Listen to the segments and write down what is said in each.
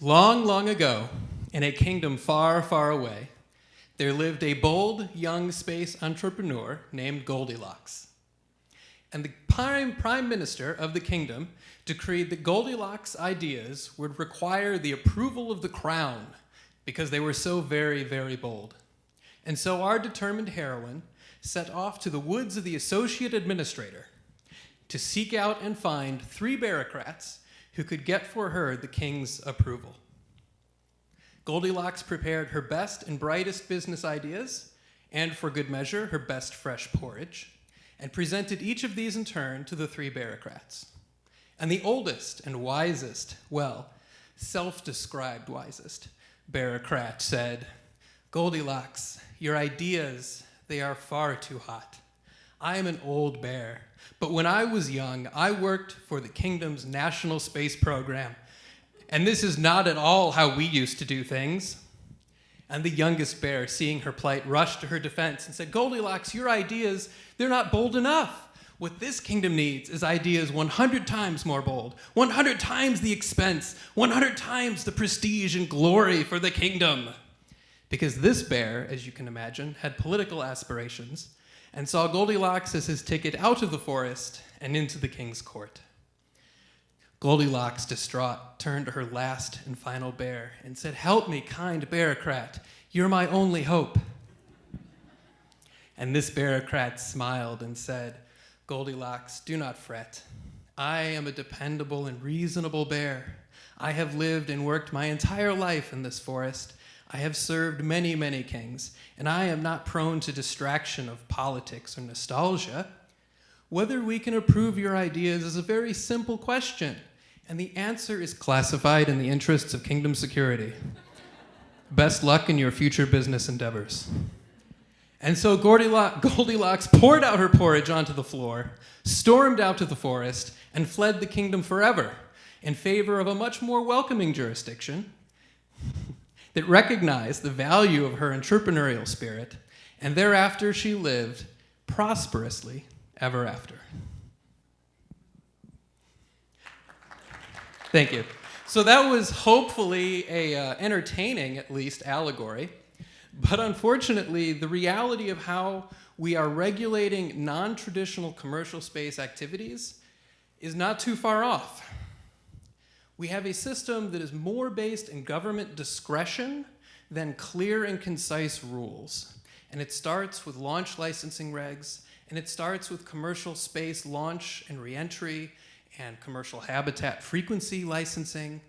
Long, long ago, in a kingdom far, far away, there lived a bold, young space entrepreneur named Goldilocks. And the prime minister of the kingdom decreed that Goldilocks' ideas would require the approval of the crown because they were so very, very bold. And so our determined heroine set off to the woods of the associate administrator to seek out and find 3 Bearocrats who could get for her the king's approval. Goldilocks prepared her best and brightest business ideas, and for good measure, her best fresh porridge, and presented each of these in turn to the 3 Bearocrats. And the oldest and wisest, well, self-described wisest, Bearocrat said, "Goldilocks, your ideas, they are far too hot. I am an old bear, but when I was young, I worked for the kingdom's national space program, and this is not at all how we used to do things." And the youngest bear, seeing her plight, rushed to her defense and said, "Goldilocks, your ideas, they're not bold enough. What this kingdom needs is ideas 100 times more bold, 100 times the expense, 100 times the prestige and glory for the kingdom." Because this bear, as you can imagine, had political aspirations and saw Goldilocks as his ticket out of the forest and into the king's court. Goldilocks, distraught, turned to her last and final bear and said, "Help me, kind Bearocrat. You're my only hope." And this Bearocrat smiled and said, "Goldilocks, do not fret. I am a dependable and reasonable bear. I have lived and worked my entire life in this forest. I have served many, many kings, and I am not prone to distraction of politics or nostalgia. Whether we can approve your ideas is a very simple question, and the answer is classified in the interests of kingdom security. Best luck in your future business endeavors." And so Goldilocks poured out her porridge onto the floor, stormed out to the forest, and fled the kingdom forever in favor of a much more welcoming jurisdiction that recognized the value of her entrepreneurial spirit, and thereafter she lived prosperously ever after. Thank you. So that was hopefully a entertaining, at least, allegory. But unfortunately, the reality of how we are regulating non-traditional commercial space activities is not too far off. We have a system that is more based in government discretion than clear and concise rules. And it starts with launch licensing regs, and it starts with commercial space launch and reentry and commercial habitat frequency licensing.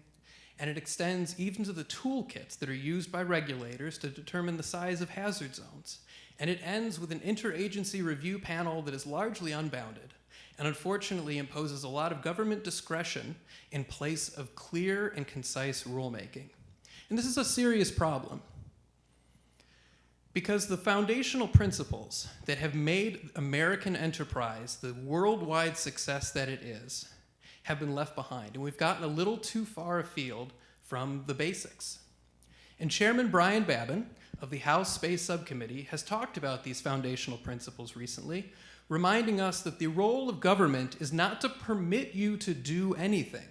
And it extends even to the toolkits that are used by regulators to determine the size of hazard zones. And it ends with an interagency review panel that is largely unbounded and unfortunately imposes a lot of government discretion in place of clear and concise rulemaking. And this is a serious problem because the foundational principles that have made American enterprise the worldwide success that it is have been left behind, and we've gotten a little too far afield from the basics. And Chairman Brian Babin of the House Space Subcommittee has talked about these foundational principles recently, reminding us that the role of government is not to permit you to do anything.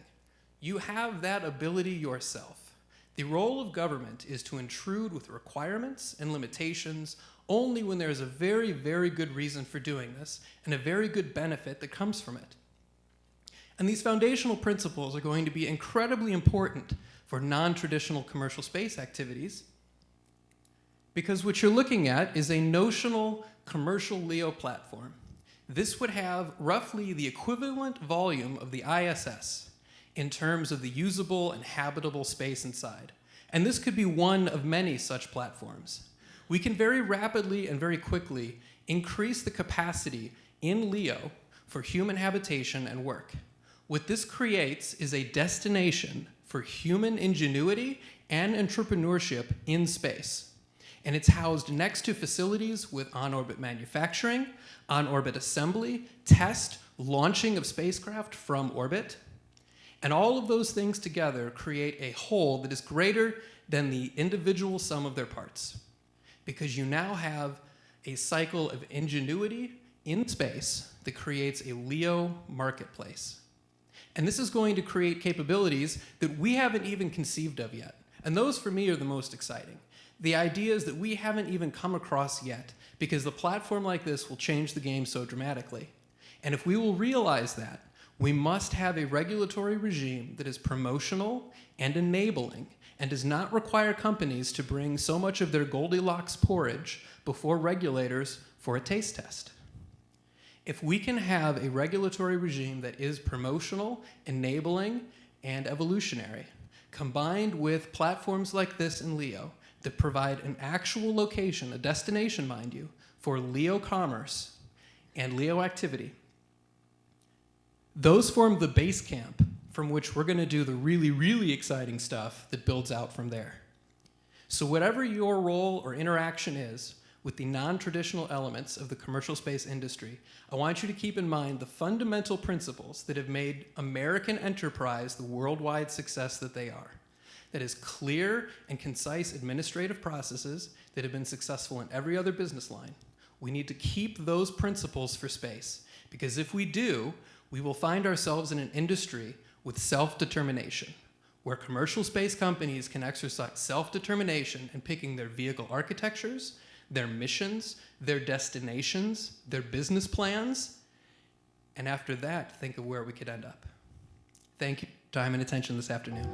You have that ability yourself. The role of government is to intrude with requirements and limitations only when there is a very, very good reason for doing this and a very good benefit that comes from it. And these foundational principles are going to be incredibly important for non-traditional commercial space activities because what you're looking at is a notional commercial LEO platform. This would have roughly the equivalent volume of the ISS in terms of the usable and habitable space inside. And this could be one of many such platforms. We can very rapidly and very quickly increase the capacity in LEO for human habitation and work. What this creates is a destination for human ingenuity and entrepreneurship in space. And it's housed next to facilities with on-orbit manufacturing, on-orbit assembly, test, launching of spacecraft from orbit. And all of those things together create a whole that is greater than the individual sum of their parts. Because you now have a cycle of ingenuity in space that creates a LEO marketplace. And this is going to create capabilities that we haven't even conceived of yet. And those, for me, are the most exciting. The ideas that we haven't even come across yet, because the platform like this will change the game so dramatically. And if we will realize that, we must have a regulatory regime that is promotional and enabling and does not require companies to bring so much of their Goldilocks porridge before regulators for a taste test. If we can have a regulatory regime that is promotional, enabling, and evolutionary, combined with platforms like this in LEO that provide an actual location, a destination, mind you, for LEO commerce and LEO activity, those form the base camp from which we're going to do the really, really exciting stuff that builds out from there. So whatever your role or interaction is with the non-traditional elements of the commercial space industry, I want you to keep in mind the fundamental principles that have made American enterprise the worldwide success that they are. That is clear and concise administrative processes that have been successful in every other business line. We need to keep those principles for space, because if we do, we will find ourselves in an industry with self-determination, where commercial space companies can exercise self-determination in picking their vehicle architectures, their missions, their destinations, their business plans, and after that, think of where we could end up. Thank you for your time and attention this afternoon.